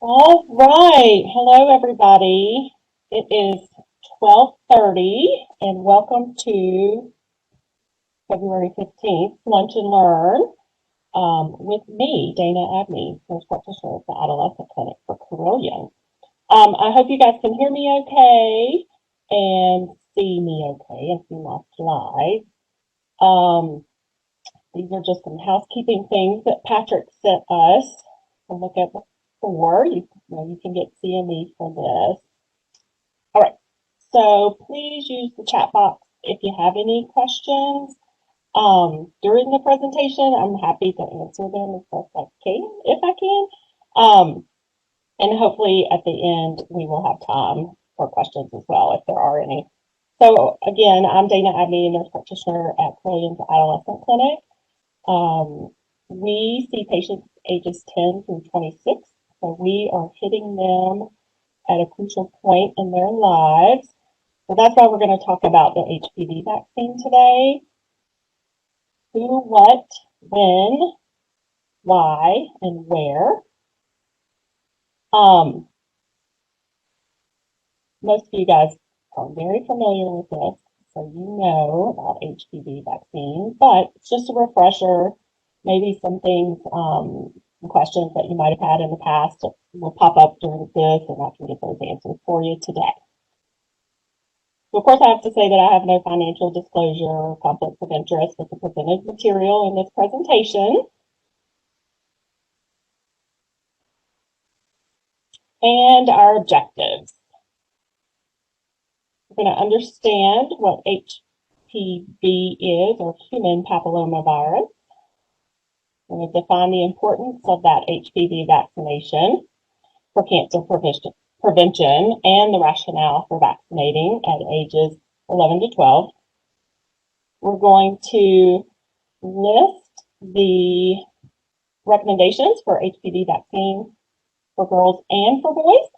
All right. Hello, everybody. It is 12:30, and welcome to February 15th, Lunch and Learn, with me, Dana Abney, nurse practitioner at the Adolescent Clinic for Carilion. I hope you guys can hear me okay and see me okay and see my slides. Um, these are just some housekeeping things that Patrick sent us to look at before. You can get CME for this. All right. So please use the chat box if you have any questions. During the presentation, I'm happy to answer them as best I can, if I can. And hopefully at the end, we will have time for questions as well, if there are any. So again, I'm Dana Abney, nurse practitioner at Carilion's Adolescent Clinic. We see patients ages 10 through 26, so we are hitting them at a crucial point in their lives. So that's why we're going to talk about the HPV vaccine today. Who, what, when, why, and where. Most of you guys are very familiar with this, so you know about HPV vaccine, but it's just a refresher. Maybe some things, questions that you might have had in the past will pop up during this, and I can get those answers for you today. So of course, I have to say that I have no financial disclosure or conflicts of interest with the presented material in this presentation. And our objectives. We're going to understand what HPV is, or human papillomavirus. We're going to define the importance of that HPV vaccination for cancer prevention and the rationale for vaccinating at ages 11 to 12. We're going to list the recommendations for HPV vaccine for girls and for boys,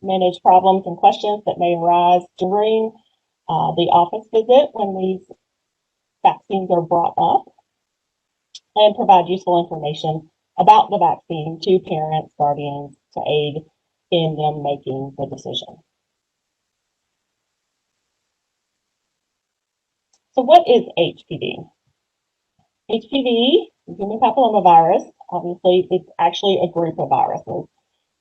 manage problems and questions that may arise during the office visit when these vaccines are brought up, and provide useful information about the vaccine to parents, guardians, to aid in them making the decision. So what is HPV? HPV, human papillomavirus, obviously it's actually a group of viruses,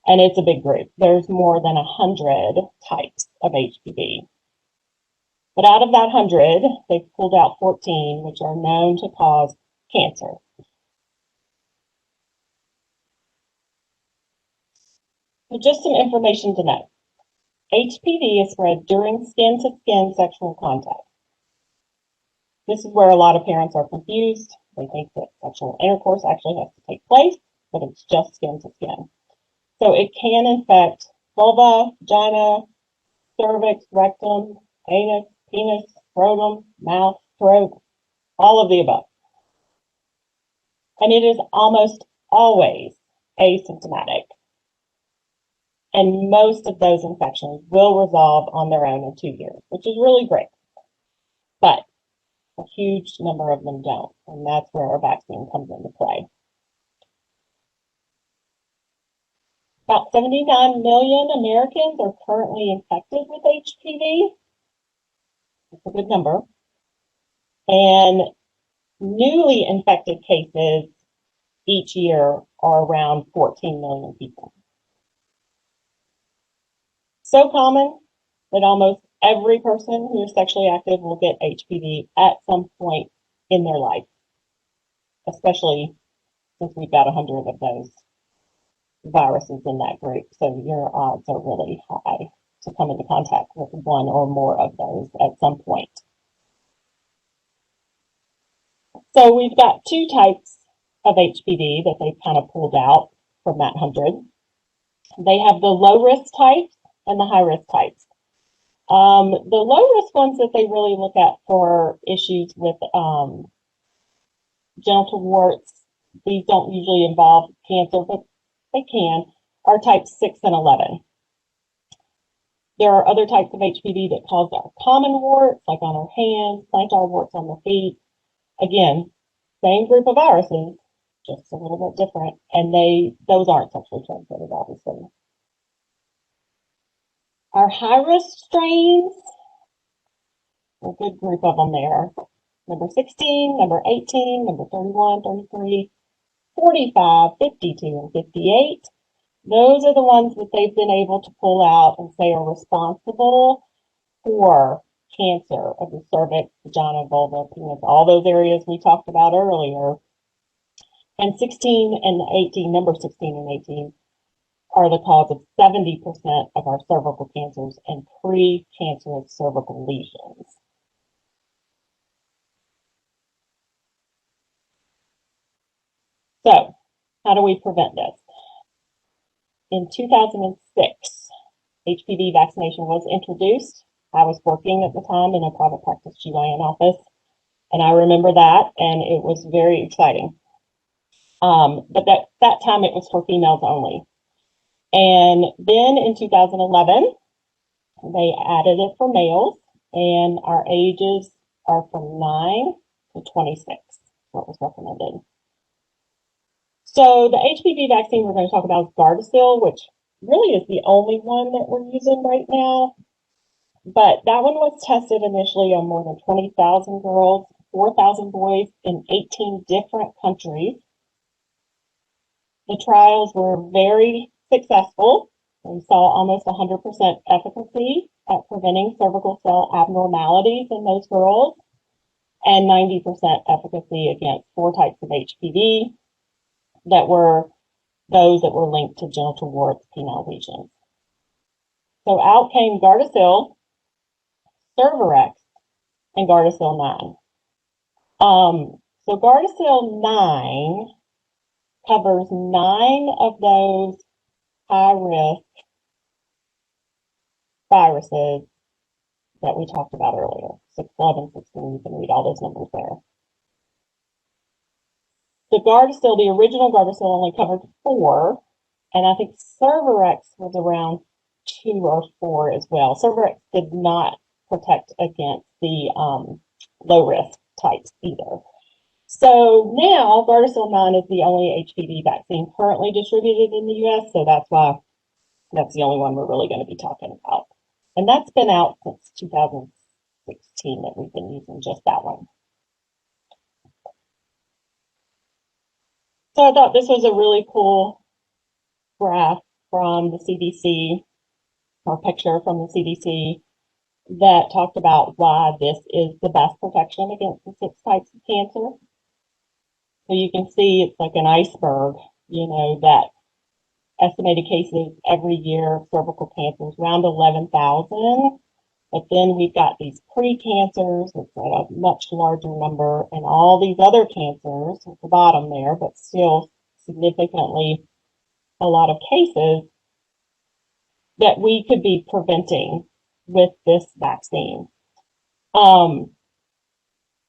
and it's a big group. There's more than 100 types of HPV. But out of that 100, they've pulled out 14, which are known to cause cancer. So just some information to know. HPV is spread during skin-to-skin sexual contact. This is where a lot of parents are confused. They think that sexual intercourse actually has to take place, but it's just skin-to-skin. So it can infect vulva, vagina, cervix, rectum, anus, penis, scrotum, mouth, throat, all of the above. And it is almost always asymptomatic. And most of those infections will resolve on their own in 2 years, which is really great. But a huge number of them don't, and that's where our vaccine comes into play. About 79 million Americans are currently infected with HPV. That's a good number. And newly infected cases each year are around 14 million people. So common that almost every person who is sexually active will get HPV at some point in their life, especially since we've got 100 of those viruses in that group. So your odds are really high to come into contact with one or more of those at some point. So we've got two types of HPV that they've kind of pulled out from that 100. They have the low risk types and the high risk types. The low risk ones that they really look at for issues with genital warts, these don't usually involve cancer, but they can, are types 6 and 11. There are other types of HPV that cause our common warts, like on our hands, plantar warts on the feet. Again, same group of viruses, just a little bit different. And those aren't sexually transmitted, obviously. Our high-risk strains, a good group of them there. Number 16, number 18, number 31, 33, 45, 52, and 58. Those are the ones that they've been able to pull out and say are responsible for cancer of the cervix, vagina, vulva, penis, all those areas we talked about earlier. And 16 and 18, number 16 and 18, are the cause of 70% of our cervical cancers and pre-cancerous cervical lesions. So, how do we prevent this? In 2006, HPV vaccination was introduced. I was working at the time in a private practice GYN office, and I remember that, and it was very exciting. But that time it was for females only. And then in 2011, they added it for males, and our ages are from 9 to 26, what was recommended. So the HPV vaccine we're going to talk about is Gardasil, which really is the only one that we're using right now. But that one was tested initially on more than 20,000 girls, 4,000 boys in 18 different countries. The trials were very successful. We saw almost 100% efficacy at preventing cervical cell abnormalities in those girls and 90% efficacy against 4 types of HPV that were those that were linked to genital warts, penile lesions. So out came Gardasil, Cervarix, and Gardasil 9. So Gardasil 9 covers 9 of those high-risk viruses that we talked about earlier. 6, 11, 16, you can read all those numbers there. The Gardasil, the original Gardasil only covered 4, and I think Cervarix was around 2 or 4 as well. Cervarix did not protect against the low-risk types either. So now Gardasil 9 is the only HPV vaccine currently distributed in the U.S., so that's why that's the only one we're really going to be talking about. And that's been out since 2016 that we've been using just that one. So I thought this was a really cool graph from the CDC, or picture from the CDC, that talked about why this is the best protection against the 6 types of cancer. So you can see it's like an iceberg, that estimated cases every year of cervical cancer is around 11,000. But then we've got these pre-cancers, it's at a much larger number, and all these other cancers at the bottom there, but still significantly a lot of cases that we could be preventing with this vaccine.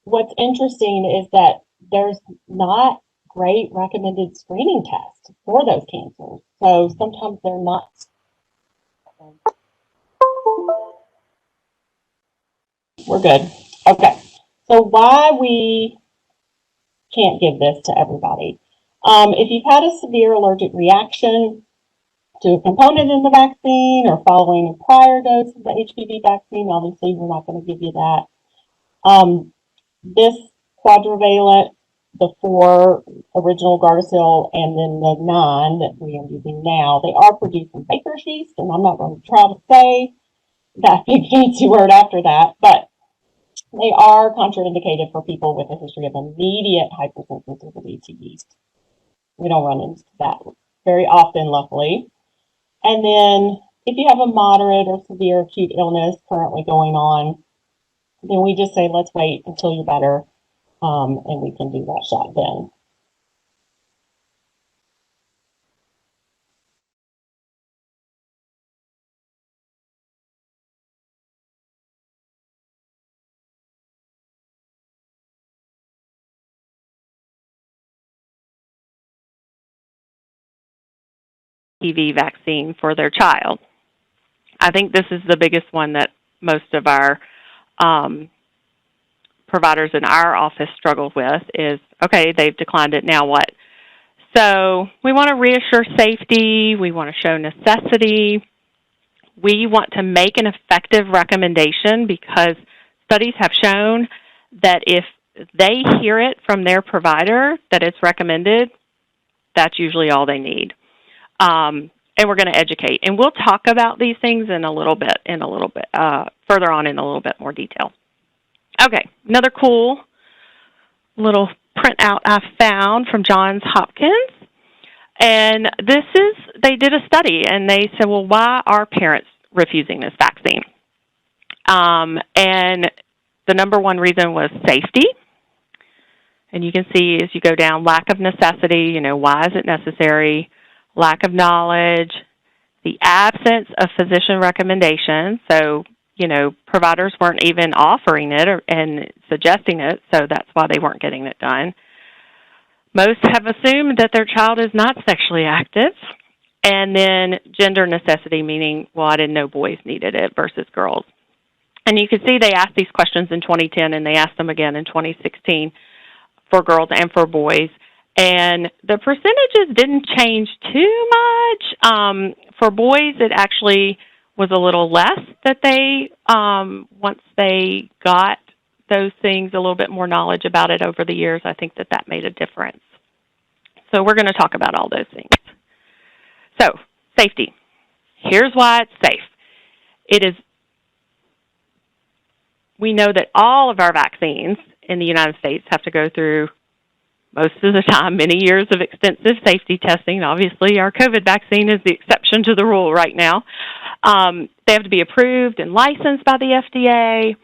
What's interesting is that there's not great recommended screening tests for those cancers. So sometimes they're not. We're good. Okay. So why we can't give this to everybody. If you've had a severe allergic reaction to a component in the vaccine or following a prior dose of the HPV vaccine, obviously we're not going to give you that. This quadrivalent, the 4 original Gardasil, and then the 9 that we are using now, they are produced in Baker's yeast, and I'm not going to try to say that big fancy word after that, but they are contraindicated for people with a history of immediate hypersensitivity to yeast. We don't run into that very often, luckily. And then if you have a moderate or severe acute illness currently going on, then we just say, let's wait until you're better, and we can do that shot then. HPV vaccine for their child. I think this is the biggest one that most of our providers in our office struggle with is, okay, they've declined it, now what? So we want to reassure safety. We want to show necessity. We want to make an effective recommendation because studies have shown that if they hear it from their provider that it's recommended, that's usually all they need. And we're going to educate. And we'll talk about these things in a little bit, further on in a little bit more detail. Okay, another cool little printout I found from Johns Hopkins. And they did a study, and they said, well, why are parents refusing this vaccine? And the number one reason was safety. And you can see as you go down, lack of necessity, why is it necessary? Lack of knowledge, the absence of physician recommendations. So, providers weren't even offering it and suggesting it, so that's why they weren't getting it done. Most have assumed that their child is not sexually active. And then gender necessity, meaning, well, I didn't know boys needed it versus girls. And you can see they asked these questions in 2010, and they asked them again in 2016 for girls and for boys. And the percentages didn't change too much. For boys, it actually was a little less that they, once they got those things, a little bit more knowledge about it over the years, I think that made a difference. So we're going to talk about all those things. So, safety. Here's why it's safe. We know that all of our vaccines in the United States have to go through, most of the time, many years of extensive safety testing. Obviously, our COVID vaccine is the exception to the rule right now. They have to be approved and licensed by the FDA.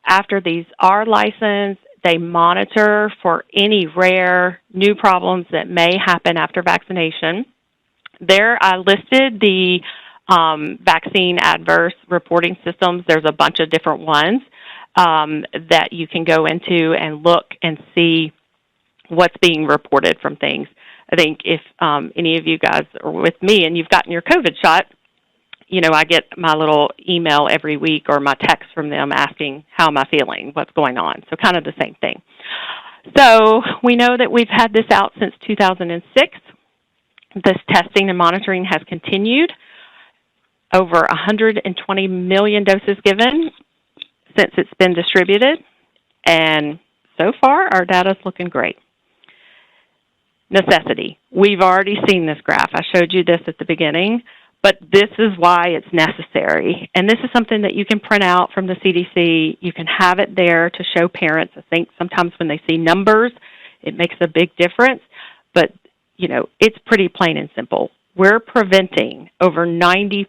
After these are licensed, they monitor for any rare new problems that may happen after vaccination. There, I listed the vaccine adverse reporting systems. There's a bunch of different ones that you can go into and look and see what's being reported from things. I think if any of you guys are with me and you've gotten your COVID shot, I get my little email every week or my text from them asking, how am I feeling? What's going on? So kind of the same thing. So we know that we've had this out since 2006. This testing and monitoring has continued. Over 120 million doses given since it's been distributed. And so far, our data's looking great. Necessity. We've already seen this graph. I showed you this at the beginning. But this is why it's necessary. And this is something that you can print out from the CDC. You can have it there to show parents. I think sometimes when they see numbers, it makes a big difference. But, it's pretty plain and simple. We're preventing over 90%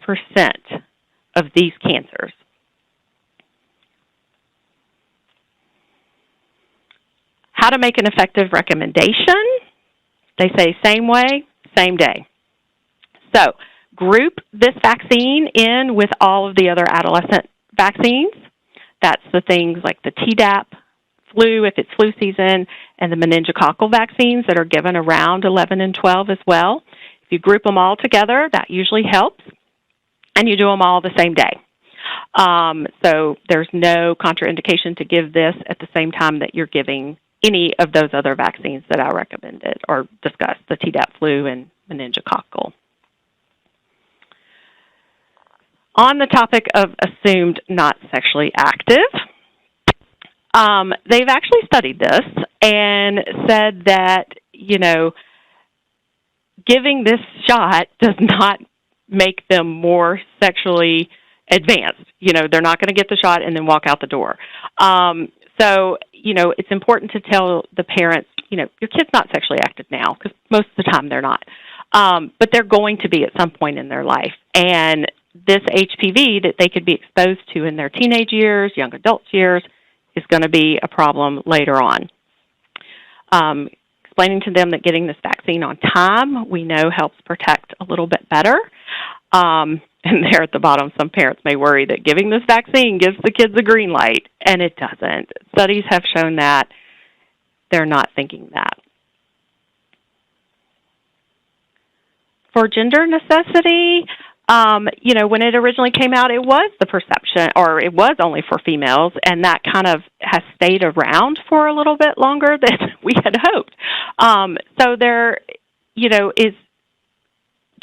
of these cancers. How to make an effective recommendation? They say same way, same day. So, group this vaccine in with all of the other adolescent vaccines. That's the things like the Tdap, flu, if it's flu season, and the meningococcal vaccines that are given around 11 and 12 as well. If you group them all together, that usually helps, and you do them all the same day. So there's no contraindication to give this at the same time that you're giving any of those other vaccines that I recommended or discussed, the Tdap, flu, and meningococcal. On the topic of assumed not sexually active, they've actually studied this and said that, giving this shot does not make them more sexually advanced. They're not going to get the shot and then walk out the door. So, it's important to tell the parents, your kid's not sexually active now because most of the time they're not. But they're going to be at some point in their life. And this HPV that they could be exposed to in their teenage years, young adult years, is going to be a problem later on. Explaining to them that getting this vaccine on time, we know helps protect a little bit better. And there at the bottom, some parents may worry that giving this vaccine gives the kids a green light, and it doesn't. Studies have shown that. They're not thinking that. For gender necessity, when it originally came out, it was the perception, or it was only for females, and that kind of has stayed around for a little bit longer than we had hoped. So there is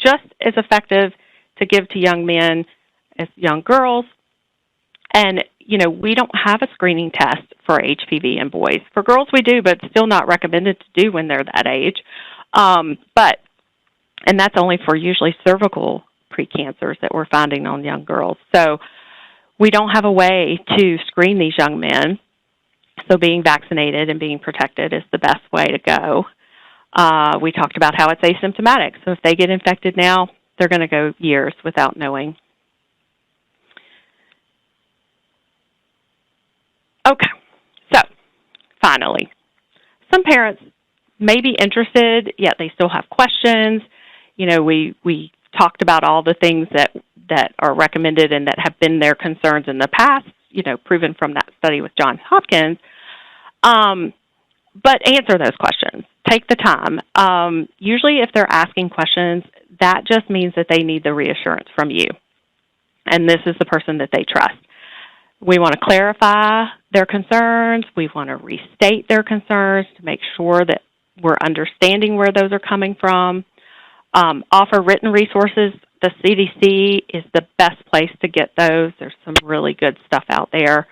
just as effective to give to young men as young girls. And, we don't have a screening test for HPV in boys. For girls, we do, but it's still not recommended to do when they're that age. And that's only for usually cervical precancers that we're finding on young girls. So we don't have a way to screen these young men. So being vaccinated and being protected is the best way to go. We talked about how it's asymptomatic. So if they get infected now, they're going to go years without knowing. Okay, so finally, some parents may be interested, yet they still have questions. We talked about all the things that are recommended and that have been their concerns in the past, proven from that study with Johns Hopkins. But answer those questions. Take the time. Usually if they're asking questions, that just means that they need the reassurance from you. And this is the person that they trust. We want to clarify their concerns. We want to restate their concerns to make sure that we're understanding where those are coming from. Offer written resources. The CDC is the best place to get those. There's some really good stuff out there.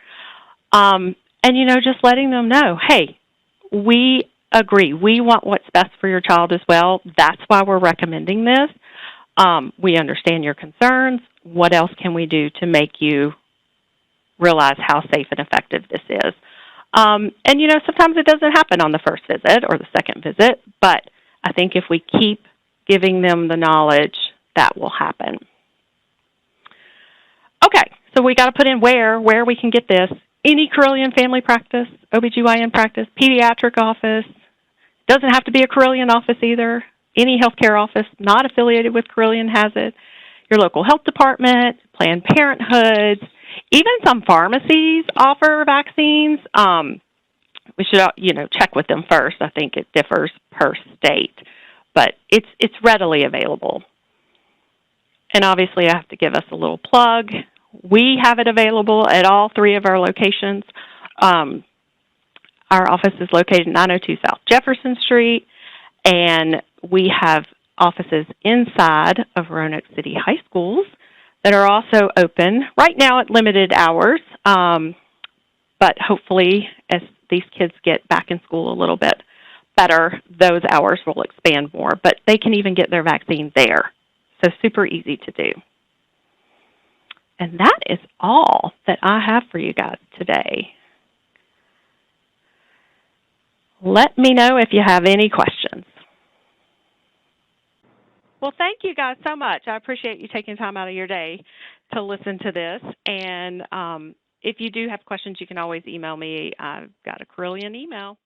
And, just letting them know, hey, we agree. We want what's best for your child as well. That's why we're recommending this. We understand your concerns. What else can we do to make you realize how safe and effective this is? And, sometimes it doesn't happen on the first visit or the second visit, but I think if we keep giving them the knowledge, that will happen. Okay, so we got to put in where we can get this. Any Carilion family practice, OBGYN practice, pediatric office. Doesn't have to be a Carilion office either. Any healthcare office not affiliated with Carilion has it. Your local health department, Planned Parenthood, even some pharmacies offer vaccines. We should, check with them first. I think it differs per state, but it's readily available. And obviously, I have to give us a little plug. We have it available at all 3 of our locations. Our office is located at 902 South Jefferson Street, and we have offices inside of Roanoke City High Schools that are also open right now at limited hours, but hopefully as these kids get back in school a little bit better, those hours will expand more, but they can even get their vaccine there. So super easy to do. And that is all that I have for you guys today. Let me know if you have any questions. Well, thank you guys so much. I appreciate you taking time out of your day to listen to this. And if you do have questions, you can always email me. I've got a Carilion email.